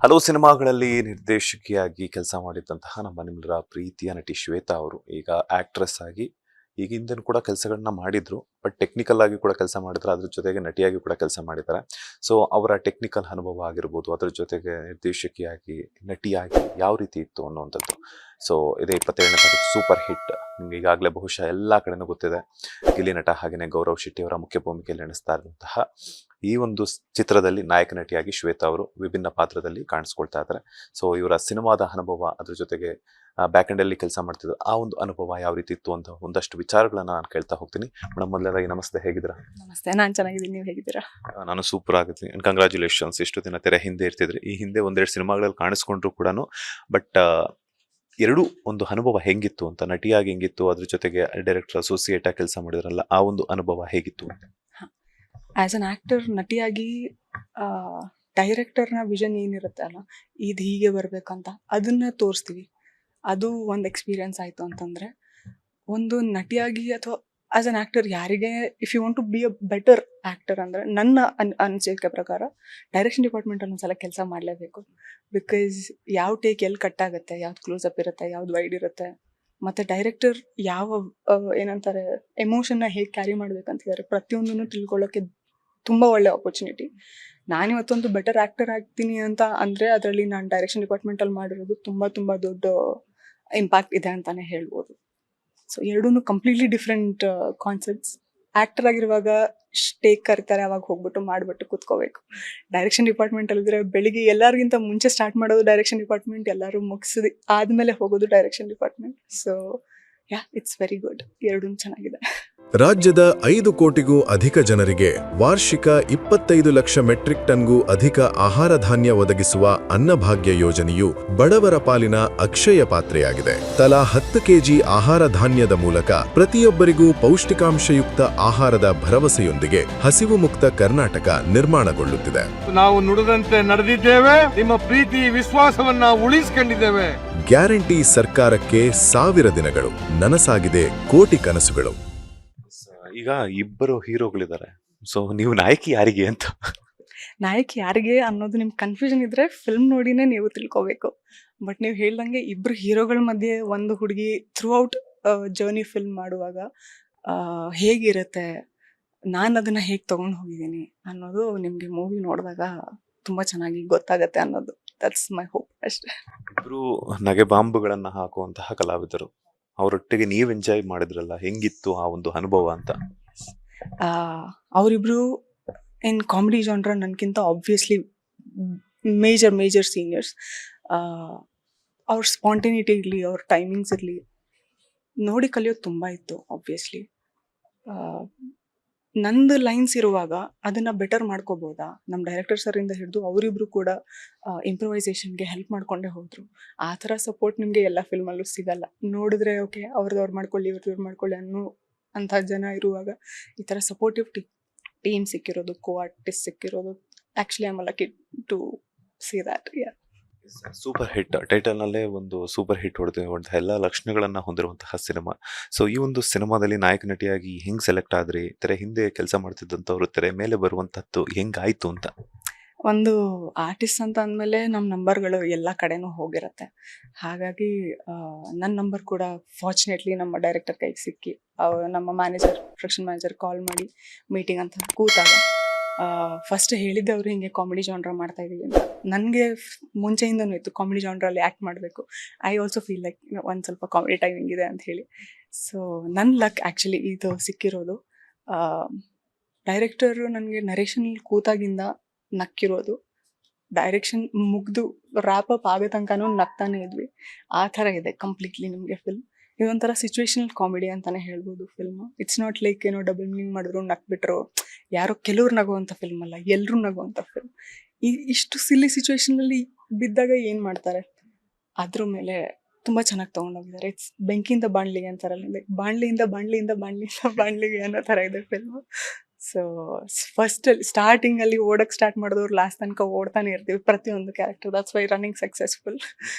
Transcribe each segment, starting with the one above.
ಹಲವು ಸಿನಿಮಾಗಳಲ್ಲಿ ನಿರ್ದೇಶಕಿಯಾಗಿ ಕೆಲಸ ಮಾಡಿದ್ದಂತಹ ನಿಮ್ಮೆಲ್ಲರ ಪ್ರೀತಿಯ ನಟಿ ಶ್ವೇತಾ ಅವರು ಈಗ ಆಕ್ಟ್ರೆಸ್ ಆಗಿ ಈಗ ಹಿಂದೆನೂ ಕೂಡ ಕೆಲಸಗಳನ್ನ ಮಾಡಿದ್ರು. ಬಟ್ ಟೆಕ್ನಿಕಲ್ ಆಗಿ ಕೂಡ ಕೆಲಸ ಮಾಡಿದ್ರು, ಅದ್ರ ಜೊತೆಗೆ ನಟಿಯಾಗಿ ಕೂಡ ಕೆಲಸ ಮಾಡಿದ್ದಾರೆ. ಸೊ ಅವರ ಟೆಕ್ನಿಕಲ್ ಅನುಭವ ಆಗಿರ್ಬೋದು, ಅದ್ರ ಜೊತೆಗೆ ನಿರ್ದೇಶಕಿಯಾಗಿ ನಟಿಯಾಗಿ ಯಾವ ರೀತಿ ಇತ್ತು ಅನ್ನುವಂಥದ್ದು. ಸೊ ಇದೇ 27ನೇ ತಾರೀಕು ಸೂಪರ್ ಹಿಟ್. ನಿಮ್ಗೆ ಈಗಾಗಲೇ ಬಹುಶಃ ಎಲ್ಲ ಕಡೆನೂ ಗೊತ್ತಿದೆ. ಗಿಲ್ಲಿ ನಟ ಹಾಗೆಯೇ ಗೌರವ್ ಶೆಟ್ಟಿ ಅವರ ಮುಖ್ಯ ಭೂಮಿಕೆಯಲ್ಲಿ ನಡೆಸ್ತಾ ಇರುವಂತಹ ಈ ಒಂದು ಚಿತ್ರದಲ್ಲಿ ನಾಯಕ ನಟಿಯಾಗಿ ಶ್ವೇತಾ ಅವರು ವಿಭಿನ್ನ ಪಾತ್ರದಲ್ಲಿ ಕಾಣಿಸ್ಕೊಳ್ತಾ ಇದ್ದಾರೆ. ಸೊ ಇವರ ಸಿನಿಮಾದ ಅನುಭವ, ಅದ್ರ ಜೊತೆಗೆ ಬ್ಯಾಕ್ ಎಂಡ್ ಅಲ್ಲಿ ಕೆಲಸ ಮಾಡ್ತಿದ್ರು, ಆ ಒಂದು ಅನುಭವ ಯಾವ ರೀತಿ ಇತ್ತು ಅಂತ ಒಂದಷ್ಟು ವಿಚಾರಗಳನ್ನ ನಾನು ಕೇಳ್ತಾ ಹೋಗ್ತೀನಿ. ಮೇಡಮ್, ಮೊದಲನೇದಾಗಿ ನಮಸ್ತೆ, ಹೇಗಿದ್ದೀರಾ? ನಮಸ್ತೆ, ನಾನು ಚೆನ್ನಾಗಿದ್ದೀನಿ. ನೀವು ಹೇಗಿದ್ದೀರಾ? ನಾನು ಸೂಪರ್ ಆಗಿದ್ದೀನಿ. ಕಂಗ್ರಾಚುಲೇಷನ್ಸ್. ಇಷ್ಟು ದಿನ ತೆರೆ ಹಿಂದೆ ಇರ್ತಿದ್ರಿ, ಈ ಹಿಂದೆ ಒಂದೆರಡು ಸಿನಿಮಾಗಳಲ್ಲಿ ಕಾಣಿಸ್ಕೊಂಡ್ರು ಕೂಡ. ಬಟ್ ಎರಡೂ ಒಂದು ಅನುಭವ ಹೆಂಗಿತ್ತು ಅಂತ, ನಟಿಯಾಗಿ ಹೆಂಗಿತ್ತು, ಅದ್ರ ಜೊತೆಗೆ ಡೈರೆಕ್ಟರ್ ಅಸೋಸಿಯೇಟ್ ಆಗಿ ಕೆಲಸ ಮಾಡಿದ್ರಲ್ಲ, ಆ ಒಂದು ಅನುಭವ ಹೇಗಿತ್ತು ಅಂತ? ಆಸ್ ಅನ್ ಆಕ್ಟರ್, ನಟಿಯಾಗಿ ಡೈರೆಕ್ಟರ್ನ ವಿಷನ್ ಏನಿರುತ್ತೆ ಅಲ್ಲ, ಇದು ಹೀಗೆ ಬರ್ಬೇಕಂತ ಅದನ್ನ ತೋರಿಸ್ತೀವಿ. ಅದು ಒಂದು ಎಕ್ಸ್ಪೀರಿಯನ್ಸ್ ಆಯಿತು ಅಂತಂದರೆ, ಒಂದು ನಟಿಯಾಗಿ ಅಥವಾ ಆಸ್ ಅನ್ ಆಕ್ಟರ್ ಯಾರಿಗೆ if you want to be a better actor ಅಂದರೆ, ನನ್ನ ಅನಿಸಿಕೆ ಪ್ರಕಾರ ಡೈರೆಕ್ಷನ್ ಡಿಪಾರ್ಟ್ಮೆಂಟಲ್ಲಿ ಒಂದ್ಸಲ ಕೆಲಸ ಮಾಡಲೇಬೇಕು. ಬಿಕಾಸ್ ಯಾವ ಟೇಕ್ ಎಲ್ಲಿ ಕಟ್ ಆಗುತ್ತೆ, ಯಾವ್ದು ಕ್ಲೋಸಪ್ ಇರುತ್ತೆ, ಯಾವ್ದು ವೈಡ್ ಇರುತ್ತೆ, ಮತ್ತು ಡೈರೆಕ್ಟರ್ ಯಾವ ಏನಂತಾರೆ ಎಮೋಷನ್ನ ಹೇಗೆ ಕ್ಯಾರಿ ಮಾಡ್ಬೇಕಂತಿದ್ದಾರೆ, ಪ್ರತಿಯೊಂದನ್ನು ತಿಳ್ಕೊಳ್ಳೋಕ್ಕೆ ತುಂಬ ಒಳ್ಳೆ ಆಪರ್ಚುನಿಟಿ. ನಾನಿವತ್ತೊಂದು ಬೆಟರ್ ಆ್ಯಕ್ಟರ್ ಆಗ್ತೀನಿ ಅಂತ ಅಂದರೆ ಅದರಲ್ಲಿ ನಾನು ಡೈರೆಕ್ಷನ್ ಡಿಪಾರ್ಟ್ಮೆಂಟಲ್ಲಿ ಮಾಡಿರೋದು ತುಂಬ ತುಂಬ ದೊಡ್ಡ ಇಂಪ್ಯಾಕ್ಟ್ ಇದೆ ಅಂತಲೇ ಹೇಳ್ಬೋದು. ಸೊ ಎರಡೂ ಕಂಪ್ಲೀಟ್ಲಿ ಡಿಫ್ರೆಂಟ್ ಕಾನ್ಸೆಪ್ಟ್ಸ್. ಆ್ಯಕ್ಟರ್ ಆಗಿರುವಾಗ ಟೇಕ್ ಕರಿತಾರೆ, ಅವಾಗ ಹೋಗ್ಬಿಟ್ಟು ಮಾಡಿಬಿಟ್ಟು ಕೂತ್ಕೋಬೇಕು. ಡೈರೆಕ್ಷನ್ ಡಿಪಾರ್ಟ್ಮೆಂಟಲ್ಲಿದ್ದರೆ ಬೆಳಿಗ್ಗೆ ಎಲ್ಲರಿಗಿಂತ ಮುಂಚೆ ಸ್ಟಾರ್ಟ್ ಮಾಡೋದು ಡೈರೆಕ್ಷನ್ ಡಿಪಾರ್ಟ್ಮೆಂಟ್, ಎಲ್ಲರೂ ಮುಗಿಸಿದ ಆದಮೇಲೆ ಹೋಗೋದು direction department. So yeah, it's very good. ಎರಡೂ ಚೆನ್ನಾಗಿದೆ. ರಾಜ್ಯದ 5 ಕೋಟಿಗೂ ಅಧಿಕ ಜನರಿಗೆ ವಾರ್ಷಿಕ 25 ಲಕ್ಷ ಮೆಟ್ರಿಕ್ ಟನ್ಗೂ ಅಧಿಕ ಆಹಾರ ಧಾನ್ಯ ಒದಗಿಸುವ ಅನ್ನಭಾಗ್ಯ ಯೋಜನೆಯು ಬಡವರ ಪಾಲಿನ ಅಕ್ಷಯ ಪಾತ್ರೆಯಾಗಿದೆ. ತಲಾ 10 ಕೆಜಿ ಆಹಾರ ಧಾನ್ಯದ ಮೂಲಕ ಪ್ರತಿಯೊಬ್ಬರಿಗೂ ಪೌಷ್ಟಿಕಾಂಶಯುಕ್ತ ಆಹಾರದ ಭರವಸೆಯೊಂದಿಗೆ ಹಸಿವು ಮುಕ್ತ ಕರ್ನಾಟಕ ನಿರ್ಮಾಣಗೊಳ್ಳುತ್ತಿದೆ. ನಾವು ನುಡಿದಂತೆ ನಡೆದಿದ್ದೇವೆ, ನಿಮ್ಮ ಪ್ರೀತಿ ವಿಶ್ವಾಸವನ್ನ ಉಳಿಸಿಕೊಂಡಿದ್ದೇವೆ. ಗ್ಯಾರಂಟಿ ಸರ್ಕಾರಕ್ಕೆ 1000 ದಿನಗಳು, ನನಸಾಗಿದೆ ಕೋಟಿ ಕನಸುಗಳು. ಈಗ ಇಬ್ಬರು ಹೀರೋಗಳಿದ್ದಾರೆ. ಸೊ ನೀವು ನಾಯಕಿ ಯಾರಿಗೆ ಅಂತ? ನಾಯಕಿ ಯಾರಿಗೆ ಅನ್ನೋದು ನಿಮ್ಗೆ ಕನ್ಫ್ಯೂಷನ್ ಇದ್ದರೆ ಫಿಲ್ಮ್ ನೋಡಿನೇ ನೀವು ತಿಳ್ಕೊಬೇಕು. ಬಟ್ ನೀವು ಹೇಳ್ದಂಗೆ ಇಬ್ಬರು ಹೀರೋಗಳ ಮಧ್ಯೆ ಒಂದು ಹುಡುಗಿ ಥ್ರೂ ಔಟ್ ಜರ್ನಿ ಫಿಲ್ಮ್ ಮಾಡುವಾಗ ಹೇಗಿರುತ್ತೆ, ನಾನು ಅದನ್ನು ಹೇಗೆ ತೊಗೊಂಡು ಹೋಗಿದ್ದೀನಿ ಅನ್ನೋದು ನಿಮಗೆ ಮೂವಿ ನೋಡಿದಾಗ ತುಂಬ ಚೆನ್ನಾಗಿ ಗೊತ್ತಾಗತ್ತೆ ಅನ್ನೋದು. ದಟ್ಸ್ ಮೈ ಹೋಪ್ ಅಷ್ಟೇ. ಇಬ್ಬರು ನಗೆ ಬಾಂಬುಗಳನ್ನ ಹಾಕುವಂತಹ ಕಲಾವಿದರು, ಅವರೊಟ್ಟಿಗೆ ನೀವು ಎಂಜಾಯ್ ಮಾಡಿದ್ರಲ್ಲ, ಹೆಂಗಿತ್ತು ಆ ಒಂದು ಅನುಭವ ಅಂತ? ಅವರಿಬ್ರು ಇನ್ ಕಾಮಿಡಿ ಜಾನ್ರ ನನಗಿಂತ ಆಬ್ವಿಯಸ್ಲಿ ಮೇಜರ್ ಸೀನಿಯರ್ಸ್. ಅವ್ರ ಸ್ಪಾಂಟೇನಿಟಿ ಇರಲಿ, ಅವ್ರ ಟೈಮಿಂಗ್ಸ್ ಇರಲಿ, ನೋಡಿ ಕಲಿಯೋದು ತುಂಬ ಇತ್ತು. ಆಬ್ವಿಯಸ್ಲಿ ನಂದು ಲೈನ್ಸ್ ಇರುವಾಗ ಅದನ್ನು ಬೆಟರ್ ಮಾಡ್ಕೋಬೋದಾ, ನಮ್ಮ ಡೈರೆಕ್ಟರ್ ಸರಿಂದ ಹಿಡಿದು ಅವರಿಬ್ರು ಕೂಡ ಇಂಪ್ರೂವೈಸೇಷನ್ಗೆ ಹೆಲ್ಪ್ ಮಾಡ್ಕೊಂಡೇ ಹೋದರು. ಆ ಥರ ಸಪೋರ್ಟ್ ನಿಮಗೆ ಎಲ್ಲ ಫಿಲ್ಮಲ್ಲೂ ಸಿಗಲ್ಲ. ನೋಡಿದ್ರೆ ಓಕೆ ಅವ್ರದ್ದು ಮಾಡ್ಕೊಳ್ಳಿ, ಇವ್ರದ್ದು ಮಾಡ್ಕೊಳ್ಳಿ ಅಂಥ ಜನ ಇರುವಾಗ ಈ ಥರ ಸಪೋರ್ಟಿವ್ ಟೀಮ್ ಸಿಕ್ಕಿರೋದು, ಕೋ ಆರ್ಟಿಸ್ಟ್ ಸಿಕ್ಕಿರೋದು, actually I am lucky to see that. Super hit, ಟೈಟಲ್ನಲ್ಲೇ ಒಂದು ಸೂಪರ್ ಹಿಟ್ ಹೊಡೆದಿರುವಂತಹ ಎಲ್ಲ ಲಕ್ಷಣಗಳನ್ನ ಹೊಂದಿರುವಂತಹ ಸಿನಿಮಾ. ಸೊ ಈ ಒಂದು ಸಿನಿಮಾದಲ್ಲಿ ನಾಯಕ ನಟಿಯಾಗಿ ಹೆಂಗ್ ಸೆಲೆಕ್ಟ್ ಆದ್ರಿ? ತೆರೆ ಹಿಂದೆ ಕೆಲಸ ಮಾಡ್ತಿದ್ದಂಥವ್ರು ತೆರೆ ಮೇಲೆ ಬರುವಂತದ್ದು ಹೆಂಗಾಯ್ತು ಅಂತ? ಒಂದು ಆರ್ಟಿಸ್ಟ್ ಅಂತ ಅಂದಮೇಲೆ ನಮ್ಮ ನಂಬರ್ಗಳು ಎಲ್ಲ ಕಡೆನೂ ಹೋಗಿರುತ್ತೆ. ಹಾಗಾಗಿ ನನ್ನ ನಂಬರ್ ಕೂಡ ಫಾರ್ಚುನೇಟ್ಲಿ ನಮ್ಮ ಡೈರೆಕ್ಟರ್ ಕೈಗೆ ಸಿಕ್ಕಿ, ನಮ್ಮ ಪ್ರೊಡಕ್ಷನ್ ಮ್ಯಾನೇಜರ್ ಕಾಲ್ ಮಾಡಿ ಮೀಟಿಂಗ್ ಅಂತ ಕೂತಾಗ ಫಸ್ಟ್ ಹೇಳಿದ್ದೆ ಅವರು ಹಿಂಗೆ ಕಾಮಿಡಿ ಜಾನ್ರ ಮಾಡ್ತಾ ಇದ್ದೀವಿ ಅಂತ. ನನಗೆ ಮುಂಚೆಯಿಂದನೂ ಇತ್ತು ಕಾಮಿಡಿ ಜಾನ್ರಲ್ಲಿ ಆ್ಯಕ್ಟ್ ಮಾಡಬೇಕು. ಐ ಆಲ್ಸೋ ಫೀಲ್ ಲೈಕ್ ಒಂದು ಸ್ವಲ್ಪ ಕಾಮಿಡಿ ಟೈಮಿಂಗ್ ಇದೆ ಅಂತ ಹೇಳಿ. ಸೊ ನನ್ನ ಲಕ್ ಆ್ಯಕ್ಚುಲಿ ಇದು ಸಿಕ್ಕಿರೋದು. ಡೈರೆಕ್ಟರು ನನಗೆ ನರೇಷನಲ್ಲಿ ಕೂತಾಗಿಂದ ನಕ್ಕಿರೋದು, ಡೈರೆಕ್ಷನ್ ಮುಗ್ದು ರ್ಯಾಪ್ ಅಪ್ ಆಗೋ ತನಕನೂ ನಗ್ತಾನೆ ಇದ್ವಿ. ಆ ಥರ ಇದೆ ಕಂಪ್ಲೀಟ್ಲಿ ನಿಮಗೆ ಫಿಲ್ಮ್. ಇದೊಂಥರ ಸಿಚುವೇಶನಲ್ ಕಾಮಿಡಿ ಅಂತಲೇ ಹೇಳ್ಬೋದು ಫಿಲ್ಮು. ಇಟ್ಸ್ ನಾಟ್ ಲೈಕ್ ಏನೋ ಡಬಲ್ ಮೀನಿಂಗ್ ಮಾಡಿದ್ರು ನಕ್ಬಿಟ್ರು, ಯಾರೋ ಕೆಲವ್ರು ನಗುವಂಥ ಫಿಲ್ಮ್ ಅಲ್ಲ, ಎಲ್ಲರೂ ನಗುವಂಥ ಫಿಲ್ಮ್. ಇಷ್ಟು ಸಿಲ್ಲಿ ಸಿಚುವೇಶನಲ್ಲಿ ಬಿದ್ದಾಗ ಏನು ಮಾಡ್ತಾರೆ ಅದ್ರ ಮೇಲೆ ತುಂಬ ಚೆನ್ನಾಗಿ ತೊಗೊಂಡೋಗಿದ್ದಾರೆ. ಇಟ್ಸ್ ಬೆಂಕಿಯಿಂದ ಬಾಣ್ಲಿಗೆ ಅಂತಾರಲ್ಲ, ಬಾಣ್ಲಿಯಿಂದ ಬಾಣ್ಲಿಗೆ ಅನ್ನೋ ಥರ ಇದೆ ಫಿಲ್ಮು. ಸೊ ಫಸ್ಟಲ್ಲಿ ಸ್ಟಾರ್ಟಿಂಗಲ್ಲಿ ಓಡಕ್ಕೆ ಸ್ಟಾರ್ಟ್ ಮಾಡಿದವ್ರು ಲಾಸ್ಟ್ ತನಕ ಓಡ್ತಾನೆ ಇರ್ತೀವಿ ಪ್ರತಿಯೊಂದು character. That's why running successful.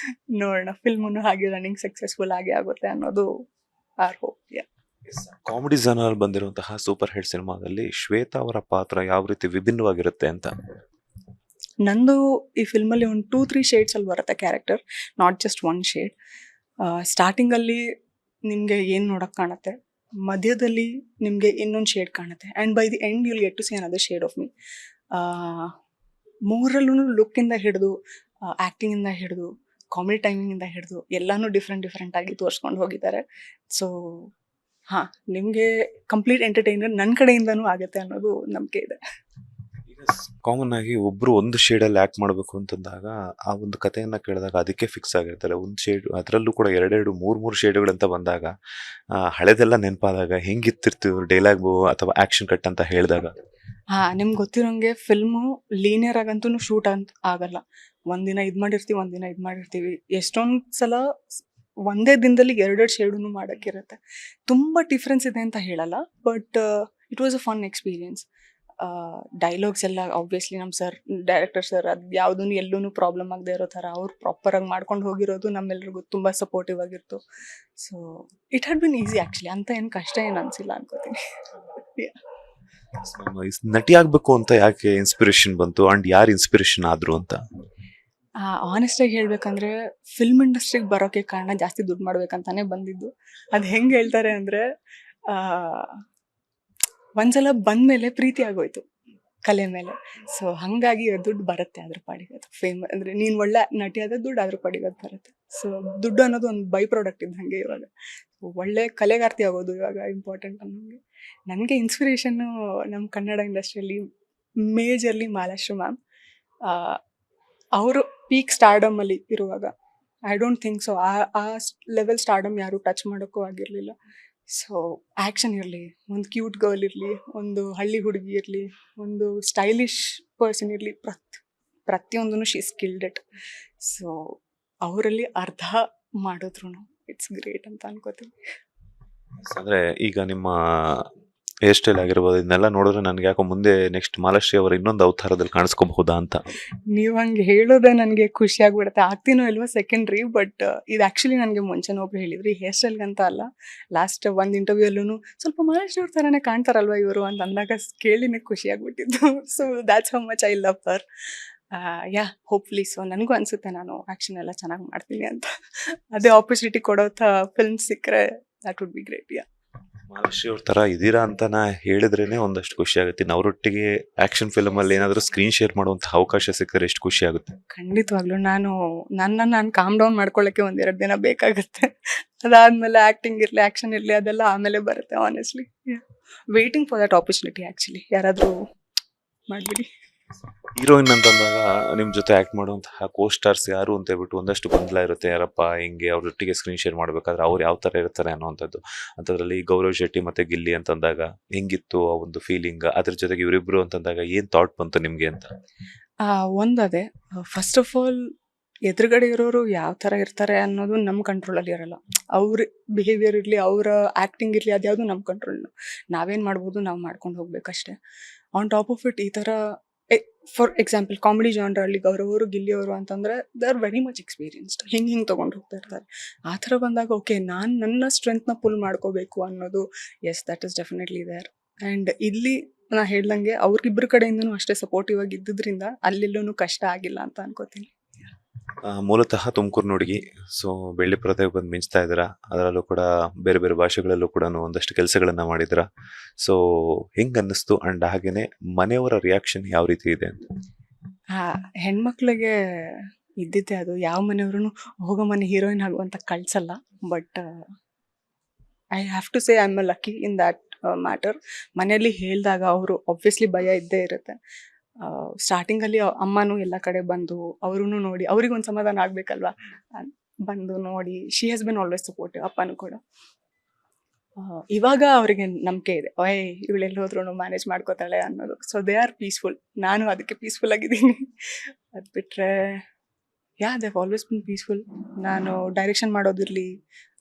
ನೋಡೋಣ, ಫಿಲ್ಮನ್ನು ಹಾಗೆ ರನ್ನಿಂಗ್ ಸಕ್ಸಸ್ಫುಲ್ ಆಗೇ ಆಗುತ್ತೆ ಅನ್ನೋದು ಆರ್ ಹೋಪ್. ಕಾಮಿಡಿ ಜನರಲ್ಲಿ ಬಂದಿರುವಂತಹ ಸೂಪರ್ ಹಿಟ್ ಸಿನಿಮಾದಲ್ಲಿ ಶ್ವೇತಾ ಅವರ ಪಾತ್ರ ಯಾವ ರೀತಿ ವಿಭಿನ್ನವಾಗಿರುತ್ತೆ ಅಂತ? ನಂದು ಈ ಫಿಲ್ಮಲ್ಲಿ ಒಂದು 2-3 ಶೇಡ್ಸಲ್ಲಿ ಬರುತ್ತೆ character, not just one shade. ಸ್ಟಾರ್ಟಿಂಗಲ್ಲಿ ನಿಮಗೆ ಏನು ನೋಡೋಕ್ಕೆ ಕಾಣುತ್ತೆ, ಮಧ್ಯದಲ್ಲಿ ನಿಮಗೆ ಇನ್ನೊಂದು ಶೇಡ್ ಕಾಣುತ್ತೆ, and by the end you'll get to see another shade of me. ಮೂರಲ್ಲೂ ಲುಕ್ಕಿಂದ ಹಿಡಿದು, ಆ್ಯಕ್ಟಿಂಗಿಂದ ಹಿಡಿದು, ಕಾಮಿಡಿ ಟೈಮಿಂಗಿಂದ ಹಿಡಿದು ಎಲ್ಲನೂ ಡಿಫ್ರೆಂಟ್ ಆಗಿ ತೋರಿಸ್ಕೊಂಡು ಹೋಗಿದ್ದಾರೆ. ಸೊ ಹಾಂ, ನಿಮಗೆ ಕಂಪ್ಲೀಟ್ ಎಂಟರ್ಟೈನರ್ ನನ್ನ ಕಡೆಯಿಂದನೂ ಆಗುತ್ತೆ ಅನ್ನೋದು ನಂಬಿಕೆ ಇದೆ. ಈಗ ಕಾಮನ್ ಆಗಿ ಒಬ್ರು ಒಂದು ಶೇಡಲ್ಲಿ ಆಕ್ಟ್ ಮಾಡಬೇಕು ಅಂತಂದಾಗ ಆ ಒಂದು ಕಥೆಯನ್ನ ಕೇಳಿದಾಗ ಅದಕ್ಕೆ ಫಿಕ್ಸ್ ಆಗಿರ್ತಾರೆ. ಒಂದು ಶೇಡ್, ಅದರಲ್ಲೂ ಕೂಡ 2-3 ಶೇಡುಗಳಂತ ಬಂದಾಗ ಹಳೆದೆಲ್ಲ ನೆನಪಾದಾಗ ಹೆಂಗಿತ್ತಿರ್ತೀವಿ ಡೈಲಾಗು ಅಥವಾ ಆಕ್ಷನ್ ಕಟ್ ಅಂತ ಹೇಳಿದಾಗ? ನಿಮ್ಗೆ ಗೊತ್ತಿರೋಂಗೆ ಫಿಲ್ಮು ಲೀನಿಯರ್ ಆಗಂತೂ ಶೂಟ್ ಅಂತ ಆಗಲ್ಲ. ಒಂದಿನ ಇದು ಮಾಡಿರ್ತೀವಿ, ಒಂದಿನ ಇದು ಮಾಡಿರ್ತೀವಿ. ಎಷ್ಟೊಂದು ಸಲ ಒಂದೇ ದಿನದಲ್ಲಿ 2 ಶೇಡನ್ನು ಮಾಡೋಕ್ಕಿರುತ್ತೆ. ತುಂಬ ಡಿಫ್ರೆನ್ಸ್ ಇದೆ ಅಂತ ಹೇಳಲ್ಲ, but it was a fun experience. Dialogues ಎಲ್ಲ ಆಬ್ವಿಯಸ್ಲಿ ನಮ್ಮ ಡೈರೆಕ್ಟರ್ ಸರ್ ಅದು ಯಾವುದೂ ಎಲ್ಲೂ ಪ್ರಾಬ್ಲಮ್ ಆಗದೆ ಇರೋ ಥರ ಅವ್ರು ಪ್ರಾಪರಾಗಿ ಮಾಡ್ಕೊಂಡು ಹೋಗಿರೋದು ನಮ್ಮೆಲ್ರಿಗೂ ತುಂಬ ಸಪೋರ್ಟಿವ್ ಆಗಿತ್ತು. So it had been easy actually, ಅಂತ ಏನು ಕಷ್ಟ ಏನು ಅನಿಸಿಲ್ಲ ಅನ್ಕೋತೀನಿ. ನಟಿ ಆಗ್ಬೇಕು ಅಂತ ಯಾಕೆ ಇನ್ಸ್ಪಿರೇಷನ್ ಬಂತು ಅಂಡ್ ಯಾರು ಇನ್ಸ್ಪಿರೇಷನ್ ಆದ್ರು ಅಂತ? ಆನೆಸ್ಟಾಗಿ ಹೇಳ್ಬೇಕಂದ್ರೆ ಫಿಲ್ಮ್ ಇಂಡಸ್ಟ್ರಿಗೆ ಬರೋಕ್ಕೆ ಕಾರಣ ಜಾಸ್ತಿ ದುಡ್ಡು ಮಾಡ್ಬೇಕಂತಾನೆ ಬಂದಿದ್ದು. ಅದು ಹೆಂಗೆ ಹೇಳ್ತಾರೆ ಅಂದರೆ, ಒಂದ್ಸಲ ಬಂದಮೇಲೆ ಪ್ರೀತಿ ಆಗೋಯ್ತು ಕಲೆ ಮೇಲೆ. ಸೊ ಹಾಗಾಗಿ ದುಡ್ಡು ಬರುತ್ತೆ ಅದ್ರ ಪಾಡಿಗೆ. ಅದು ಅಂದರೆ ನೀನು ಒಳ್ಳೆ ನಟಿ ಆದ ದುಡ್ಡು ಅದ್ರ ಪಾಡಿಗೆ ಅದು ಬರುತ್ತೆ. ಸೊ ದುಡ್ಡು ಅನ್ನೋದು ಒಂದು ಬೈ ಪ್ರಾಡಕ್ಟ್ ಇದ್ದಂಗೆ ಇವಾಗ. ಒಳ್ಳೆ ಕಲೆಗಾರ್ತಿ ಆಗೋದು ಇವಾಗ ಇಂಪಾರ್ಟೆಂಟ್ ಅನ್ನೋಂಗೆ. ನನಗೆ ಇನ್ಸ್ಪಿರೇಷನ್ನು ನಮ್ಮ ಕನ್ನಡ ಇಂಡಸ್ಟ್ರಿಯಲ್ಲಿ ಮೇಜರ್ಲಿ ಮಹಾಲಕ್ಷ್ಮಿ ಮ್ಯಾಮ್. ಅವರು ಪೀಕ್ ಸ್ಟಾರ್ಡಮಲ್ಲಿ ಇರುವಾಗ ಐ ಡೋಂಟ್ ಥಿಂಕ್ ಸೊ ಆ ಲೆವೆಲ್ ಸ್ಟಾರ್ಡಮ್ ಯಾರು ಟಚ್ ಮಾಡೋಕ್ಕೂ ಆಗಿರಲಿಲ್ಲ. ಸೊ ಆ್ಯಕ್ಷನ್ ಇರಲಿ, ಒಂದು ಕ್ಯೂಟ್ ಗರ್ಲ್ ಇರಲಿ, ಒಂದು ಹಳ್ಳಿ ಹುಡುಗಿ ಇರಲಿ, ಒಂದು ಸ್ಟೈಲಿಶ್ ಪರ್ಸನ್ ಇರಲಿ, ಪ್ರತಿಯೊಂದೂ ಶಿ ಸ್ಕಿಲ್ಡ್ ಇಟ್. ಸೊ ಅವರಲ್ಲಿ ಅರ್ಧ ಮಾಡಿದ್ರು ಇಟ್ಸ್ ಗ್ರೇಟ್ ಅಂತ ಅನ್ಕೋತೀನಿ. ಅಂದ್ರೆ ಈಗ ನಿಮ್ಮ ಹೇರ್ ಸ್ಟೈಲ್ ಆಗಿರ್ಬೋದು ಇದನ್ನೆಲ್ಲ ನೋಡಿದ್ರೆ ನನಗೆ ಯಾಕೋ ಮುಂದೆ ನೆಕ್ಸ್ಟ್ ಮಹಾಲಕ್ಷ್ಮಿ ಅವರ ಇನ್ನೊಂದು ಅವತಾರದಲ್ಲಿ ಕಾಣಿಸ್ಕೋಬಹುದಾ ಅಂತ. ನೀವು ಹಂಗೆ ಹೇಳೋದೇ ನನಗೆ ಖುಷಿ ಆಗ್ಬಿಡುತ್ತೆ. ಆಗ್ತೀನೋ ಇಲ್ವೋ ಸೆಕೆಂಡ್ರಿ, ಬಟ್ ಇದು ಆ್ಯಕ್ಚುಲಿ ನನಗೆ ಮುಂಚೆನೇ ಒಬ್ರು ಹೇಳಿದ್ರು, ಈ ಹೇರ್ ಸ್ಟೈಲ್ಗಂತ ಅಲ್ಲ, ಲಾಸ್ಟ್ ಒಂದು ಇಂಟರ್ವ್ಯೂಯಲ್ಲೂ ಸ್ವಲ್ಪ ಮಹಾಲಕ್ಷ್ಮಿ ಅವ್ರ ಥರನೇ ಕಾಣ್ತಾರಲ್ವ ಇವರು ಅಂತ ಅಂದಾಗ ಕೇಳಿನೇ ಖುಷಿ ಆಗ್ಬಿಟ್ಟಿದ್ದು. So that's how much I love her. Hopefully. So ನನಗೂ ಅನಿಸುತ್ತೆ ನಾನು ಆ್ಯಕ್ಷನ್ ಎಲ್ಲ ಚೆನ್ನಾಗಿ ಮಾಡ್ತೀನಿ ಅಂತ. ಅದೇ ಆಪರ್ಚುನಿಟಿ ಕೊಡೋಂಥ ಫಿಲ್ಮ್ ಸಿಕ್ಕರೆ that would be great. Mahalakshmi ಅವ್ರ ಥರ ಇದೀರಾ ಅಂತ ಹೇಳಿದ್ರೇನೆ ಒಂದಷ್ಟು ಖುಷಿ ಆಗುತ್ತೆ. ಅವರೊಟ್ಟಿಗೆ ಆಕ್ಷನ್ ಫಿಲ್ಮ್ ಅಲ್ಲಿ ಏನಾದರೂ ಸ್ಕ್ರೀನ್ ಶೇರ್ ಮಾಡುವಂಥ ಅವಕಾಶ ಸಿಕ್ಕರೆ ಎಷ್ಟು ಖುಷಿ ಆಗುತ್ತೆ. ಖಂಡಿತವಾಗ್ಲೂ ನಾನು ಕಾಮ್ ಡೌನ್ ಮಾಡ್ಕೊಳ್ಳೋಕ್ಕೆ 1-2 ದಿನ ಬೇಕಾಗುತ್ತೆ. ಅದಾದಮೇಲೆ ಆ್ಯಕ್ಟಿಂಗ್ ಇರಲಿ, ಆ್ಯಕ್ಷನ್ ಇರಲಿ, ಅದೆಲ್ಲ ಆಮೇಲೆ ಬರುತ್ತೆ. Honestly waiting for that opportunity. Actually ಯಾರಾದರೂ ಮಾಡಿಬಿಡಿ. ಹೀರೋಯಿನ್ ಅಂತಂದಾಗ ನಿಮ್ಮ ಜೊತೆ ಆ್ಯಕ್ಟ್ ಮಾಡುವಂತಹ ಕೋ ಸ್ಟಾರ್ಸ್ ಯಾರು ಅಂತ ಹೇಳ್ಬಿಟ್ಟು ಒಂದಷ್ಟು ಗೊಂದಲ ಇರುತ್ತೆ. ಯಾರಪ್ಪ ಹಿಂಗೆ ಅವ್ರೊಟ್ಟಿಗೆ ಸ್ಕ್ರೀನ್ ಶೇರ್ ಮಾಡಬೇಕಾದ್ರೆ ಅವ್ರು ಯಾವ ಥರ ಇರ್ತಾರೆ ಅನ್ನೋವಂಥದ್ದು. ಅಂಥದ್ರಲ್ಲಿ ಗೌರವ್ ಶೆಟ್ಟಿ ಮತ್ತು ಗಿಲ್ಲಿ ಅಂತಂದಾಗ ಹೆಂಗಿತ್ತು ಆ ಒಂದು ಫೀಲಿಂಗ್? ಅದ್ರ ಜೊತೆಗೆ ಇವರಿಬ್ರು ಅಂತಂದಾಗ ಏನು ಥಾಟ್ ಬಂತು ನಿಮಗೆ ಅಂತ? ಒಂದದೇ ಫಸ್ಟ್ ಆಫ್ ಆಲ್ ಎದುರುಗಡೆ ಇರೋರು ಯಾವ ಥರ ಇರ್ತಾರೆ ಅನ್ನೋದು ನಮ್ಮ ಕಂಟ್ರೋಲಲ್ಲಿ ಇರಲ್ಲ. ಅವ್ರ ಬಿಹೇವಿಯರ್ ಇರಲಿ, ಅವರ ಆ್ಯಕ್ಟಿಂಗ್ ಇರಲಿ, ಅದ್ಯಾವುದು ನಮ್ಮ ಕಂಟ್ರೋಲ್. ನಾವೇನು ಮಾಡ್ಬೋದು ನಾವು ಮಾಡ್ಕೊಂಡು ಹೋಗ್ಬೇಕಷ್ಟೆ. ಆನ್ ಟಾಪ್ ಆಫ್ ಇಟ್ ಈ ಥರ ಫಾರ್ ಎಕ್ಸಾಂಪಲ್ ಕಾಮಿಡಿ ಜಾನ್ರಲ್ಲಿ ಗೌರವ್ ಅವರು, ಗಿಲ್ಲಿ ಅವರು ಅಂತಂದರೆ they are very much experienced. ಹಿಂಗೆ ತೊಗೊಂಡು ಹೋಗ್ತಾ ಇರ್ತಾರೆ. ಆ ಥರ ಬಂದಾಗ ಓಕೆ, ನಾನು ನನ್ನ ಸ್ಟ್ರೆಂತ್ನ ಪುಲ್ ಮಾಡ್ಕೋಬೇಕು ಅನ್ನೋದು, yes that is definitely there. And ಇಲ್ಲಿ ನಾ ಹೇಳ್ದಂಗೆ ಅವ್ರಿಗಿಬ್ಬರ ಕಡೆಯಿಂದನೂ ಅಷ್ಟೇ ಸಪೋರ್ಟಿವ್ ಆಗಿ ಇದ್ದಿದ್ದರಿಂದ ಅಲ್ಲೆಲ್ಲೂ ಕಷ್ಟ ಆಗಿಲ್ಲ ಅಂತ ಅನ್ಕೋತೀನಿ. ಮೂಲತಃ ತುಮಕೂರು ಹುಡುಗಿ. ಸೊ ಬೆಳ್ಳಿ ಪರದೆಗೆ ಬಂದು ಮಿಂಚ್ತಾ ಇದ್ದೀರಾ. ಅದರಲ್ಲೂ ಕೂಡ ಬೇರೆ ಬೇರೆ ಭಾಷೆಗಳಲ್ಲೂ ಕೂಡ ಒಂದಷ್ಟು ಕೆಲಸಗಳನ್ನ ಮಾಡಿದ್ರ. ಸೊ ಹೆಂಗೆ ಅನ್ನಿಸ್ತು ಅಂಡ್ ಹಾಗೇನೆ ಮನೆಯವರ ರಿಯಾಕ್ಷನ್ ಯಾವ ರೀತಿ ಇದೆ ಅಂತ? ಹೆಣ್ಮಕ್ಳಿಗೆ ಇದ್ದಿದ್ದೆ ಅದು. ಯಾವ ಮನೆಯವ್ರೂ ಹೋಗೋ ಮನೆ ಹೀರೋಯಿನ್ ಆಗುವಂತ ಕಳ್ಸಲ್ಲ. But I have to say I am lucky in that matter. ಮನೆಯಲ್ಲಿ ಹೇಳಿದಾಗ ಅವರು ಆಬ್ವಿಯಸ್ಲಿ ಭಯ ಇದ್ದೇ ಇರುತ್ತೆ. ಸ್ಟಾರ್ಟಿಂಗಲ್ಲಿ ಅಮ್ಮನೂ ಎಲ್ಲ ಕಡೆ ಬಂದು ಅವರೂ ನೋಡಿ, ಅವ್ರಿಗೊಂದು ಸಮಾಧಾನ ಆಗಬೇಕಲ್ವ, ಬಂದು ನೋಡಿ she has been always supportive. ಅಪ್ಪನೂ ಕೂಡ ಇವಾಗ ಅವರಿಗೆ ನಂಬಿಕೆ ಇದೆ, ಇವಳೆಲ್ಲಿ ಹೋದ್ರೂ ಮ್ಯಾನೇಜ್ ಮಾಡ್ಕೋತಾಳೆ ಅನ್ನೋದು. So they are peaceful. ನಾನು ಅದಕ್ಕೆ ಪೀಸ್ಫುಲ್ ಆಗಿದ್ದೀನಿ. ಅದು ಬಿಟ್ಟರೆ they have always been peaceful. ನಾನು ಡೈರೆಕ್ಷನ್ ಮಾಡೋದಿರಲಿ,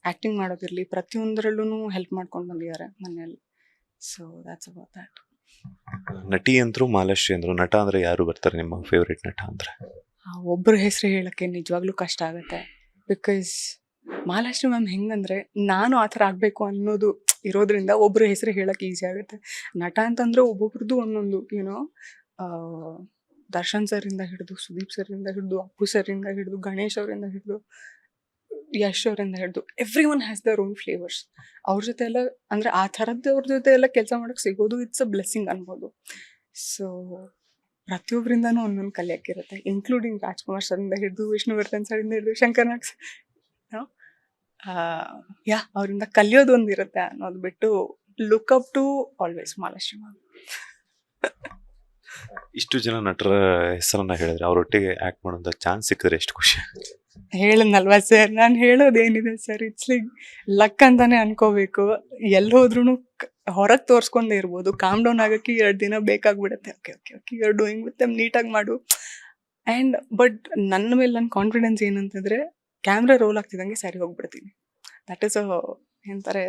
ಆ್ಯಕ್ಟಿಂಗ್ ಮಾಡೋದಿರಲಿ, ಪ್ರತಿಯೊಂದರಲ್ಲೂ ಹೆಲ್ಪ್ ಮಾಡ್ಕೊಂಡು ಬಂದಿದ್ದಾರೆ ಮನೆಯಲ್ಲಿ. So that's about that. ನಟಿ ಅಂದ್ರು ಮಹಾಲಕ್ಷ್ಮಿ ಅಂದ್ರು, ನಟ ಅಂದ್ರೆ ಯಾರು ಬರ್ತಾರೆ ನಿಮ್ಮ ಫೇವ್ರೇಟ್ ನಟ ಅಂದ್ರೆ? ಒಬ್ಬರ ಹೆಸರು ಹೇಳೋಕ್ಕೆ ನಿಜವಾಗ್ಲೂ ಕಷ್ಟ ಆಗುತ್ತೆ. ಬಿಕಾಸ್ ಮಹಾಲಕ್ಷ್ಮಿ ಮ್ಯಾಮ್ ಹೆಂಗಂದ್ರೆ ನಾನು ಆ ಥರ ಆಗಬೇಕು ಅನ್ನೋದು ಇರೋದ್ರಿಂದ ಒಬ್ಬರ ಹೆಸರು ಹೇಳೋಕ್ಕೆ ಈಸಿ ಆಗುತ್ತೆ. ನಟ ಅಂತಂದರೆ ಒಬ್ಬೊಬ್ರದ್ದು ಒಂದೊಂದು ದರ್ಶನ್ ಸರಿಂದ ಹಿಡಿದು, ಸುದೀಪ್ ಸರಿಂದ ಹಿಡಿದು, ಅಪ್ಪು ಸರಿಂದ ಹಿಡಿದು, ಗಣೇಶ್ ಅವರಿಂದ ಹಿಡಿದು, ಯಶ್ ಅವರಿಂದ ಹಿಡಿದು every one has their own flavours. ಅವ್ರ ಜೊತೆ ಎಲ್ಲ ಅಂದರೆ ಆ ಥರದ್ದವ್ರ ಜೊತೆ ಎಲ್ಲ ಕೆಲಸ ಮಾಡೋಕ್ಕೆ ಸಿಗೋದು ಇಟ್ಸ್ ಅ ಬ್ಲೆಸ್ಸಿಂಗ್ ಅನ್ಬೋದು. ಸೊ ಪ್ರತಿಯೊಬ್ಬರಿಂದನೂ ಒಂದೊಂದು ಕಲಿಯೋಕ್ಕಿರುತ್ತೆ, ಇನ್ಕ್ಲೂಡಿಂಗ್ ರಾಜ್ಕುಮಾರ್ ಸರಿಂದ ಹಿಡಿದು, ವಿಷ್ಣುವರ್ಧನ್ ಸರಿಂದ ಹಿಡಿದು, ಶಂಕರ್ ನಾಗ್ ಅವರಿಂದ ಕಲಿಯೋದೊಂದು ಇರುತ್ತೆ ಅನ್ನೋದು ಬಿಟ್ಟು look up to always Mahalakshmi ma'am. ಇಷ್ಟು ಜನ ನಟರ ಹೆಸರನ್ನ ಹೇಳಿದ್ರೆ ಅವರೊಟ್ಟಿಗೆ ಆಕ್ಟ್ ಮಾಡೋಂಥ ಚಾನ್ಸ್ ಸಿಕ್ಕಿದ್ರೆ ಎಷ್ಟು ಖುಷಿ. ಹೇಳದ್ನಲ್ವಾ ಸರ್, ನಾನು ಹೇಳೋದೇನಿದೆ ಸರ್, ಇಟ್ಸ್ ಲೈಕ್ ಲಕ್ ಅಂತಾನೆ ಅನ್ಕೋಬೇಕು. ಎಲ್ಲಿ ಹೋದ್ರೂ ಹೊರಗೆ ತೋರಿಸ್ಕೊಂಡೇ ಇರ್ಬೋದು, ಕಾಮ್ ಡೌನ್ ಆಗೋಕ್ಕೆ 2 ದಿನ ಬೇಕಾಗ್ಬಿಡುತ್ತೆ. Okay okay okay you are doing with them, ನೀಟಾಗಿ ಮಾಡು. ಆ್ಯಂಡ್ ಬಟ್ ನನ್ನ ಮೇಲೆ ನನ್ನ ಕಾನ್ಫಿಡೆನ್ಸ್ ಏನಂತಂದರೆ ಕ್ಯಾಮ್ರಾ ರೋಲ್ ಆಗ್ತಿದ್ದಂಗೆ ಸರಿ ಹೋಗ್ಬಿಡ್ತೀನಿ. That is entire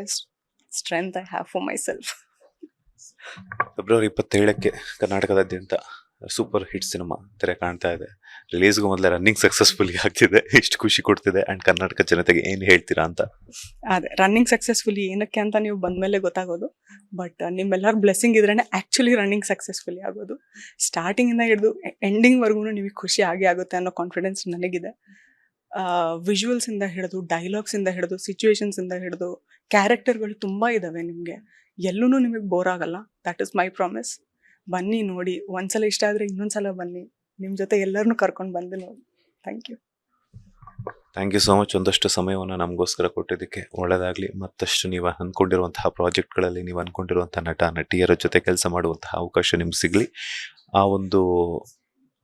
strength I have for myself. February 27ಕ್ಕೆ ಕರ್ನಾಟಕದಾದ್ಯಂತ ಸೂಪರ್ ಹಿಟ್ ಸಿನಿಮಾ ತೆರೆ ಕಾಣ್ತಾ ಇದೆ. ರಿಲೀಸ್ಗೂ ಮೊದಲೇ ರನ್ನಿಂಗ್ ಸಕ್ಸಸ್ಫುಲಿ ಆಗ್ತಿದೆ, ಎಷ್ಟು ಖುಷಿ ಕೊಡ್ತಿದೆ. ಆ್ಯಂಡ್ ಕರ್ನಾಟಕ ಜನತೆಗೆ ಏನು ಹೇಳ್ತೀರಾ ಅಂತ? ಅದೇ ರನ್ನಿಂಗ್ ಸಕ್ಸಸ್ಫುಲಿ ಏನಕ್ಕೆ ಅಂತ ನೀವು ಬಂದಮೇಲೆ ಗೊತ್ತಾಗೋದು. ಬಟ್ ನಿಮ್ಮೆಲ್ಲರ ಬ್ಲೆಸ್ಸಿಂಗ್ ಇದ್ರೇ ಆ್ಯಕ್ಚುಲಿ ರನ್ನಿಂಗ್ ಸಕ್ಸಸ್ಫುಲಿ ಆಗೋದು. ಸ್ಟಾರ್ಟಿಂಗಿಂದ ಹಿಡಿದು ಎಂಡಿಂಗ್ವರೆಗೂ ನಿಮಗೆ ಖುಷಿ ಆಗೇ ಆಗುತ್ತೆ ಅನ್ನೋ ಕಾನ್ಫಿಡೆನ್ಸ್ ನನಗಿದೆ. ವಿಜುವಲ್ಸಿಂದ ಹಿಡಿದು, ಡೈಲಾಗ್ಸಿಂದ ಹಿಡಿದು, ಸಿಚುವೇಶನ್ಸಿಂದ ಹಿಡಿದು, ಕ್ಯಾರೆಕ್ಟರ್ಗಳು ತುಂಬ ಇದ್ದಾವೆ. ನಿಮಗೆ ಎಲ್ಲೂ ನಿಮಗೆ ಬೋರ್ ಆಗಲ್ಲ. That is my promise. ಬನ್ನಿ ನೋಡಿ, ಒಂದ್ಸಲ ಇಷ್ಟ ಆದರೆ ಇನ್ನೊಂದ್ಸಲ ಬನ್ನಿ, ನಿಮ್ಮ ಜೊತೆ ಎಲ್ಲರನ್ನೂ ಕರ್ಕೊಂಡು ಬಂದು ನೋಡಿ. Thank you. Thank you so much. ಒಂದಷ್ಟು ಸಮಯವನ್ನು ನಮಗೋಸ್ಕರ ಕೊಟ್ಟಿದ್ದಕ್ಕೆ ಒಳ್ಳೆಯದಾಗಲಿ. ಮತ್ತಷ್ಟು ನೀವು ಅಂದ್ಕೊಂಡಿರುವಂತಹ ಪ್ರಾಜೆಕ್ಟ್ಗಳಲ್ಲಿ ನೀವು ಅಂದ್ಕೊಂಡಿರುವಂಥ ನಟ ನಟಿಯರ ಜೊತೆ ಕೆಲಸ ಮಾಡುವಂತಹ ಅವಕಾಶ ನಿಮ್ಗೆ ಸಿಗಲಿ. ಆ ಒಂದು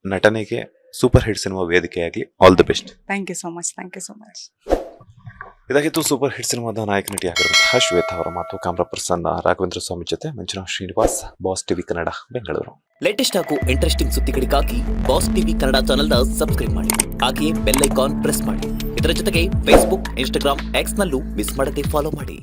ನಟನೆಗೆ ಸೂಪರ್ ಹಿಟ್ ಸಿನಿಮಾ ವೇದಿಕೆಯಾಗಲಿ. All the best. Thank you so much. Thank you so much. ಇದಾಗಿತ್ತು ಸೂಪರ್ ಹಿಟ್ ಸಿನಿಮಾದ ನಾಯಕ ನಟಿಯಾಗಿರುವಂತಹ ಶ್ವೇತಾ ಅವರ ಮಾತು. ಕ್ಯಾಮ್ರಾ ಪರ್ಸನ್ ರಾಘವೇಂದ್ರ ಸ್ವಾಮಿ ಜೊತೆ Manjunath Srinivas, boss TV Kannada, Bengaluru. Latest ಹಾಗೂ ಇಂಟ್ರೆಸ್ಟಿಂಗ್ ಸುದ್ದಿಗಳಿಗಾಗಿ ಬಾಸ್ ಟಿವಿ ಕನ್ನಡ ಚಾನೆಲ್ನ ಸಬ್ಸ್ಕ್ರೈಬ್ ಮಾಡಿ. ಹಾಗೆಯೇ ಬೆಲ್ ಐಕಾನ್ ಪ್ರೆಸ್ ಮಾಡಿ. ಇದರ ಜೊತೆಗೆ ಫೇಸ್ಬುಕ್, ಇನ್ಸ್ಟಾಗ್ರಾಮ್, ಎಕ್ಸ್ ನಲ್ಲೂ ಮಿಸ್ ಮಾಡದೆ ಫಾಲೋ ಮಾಡಿ.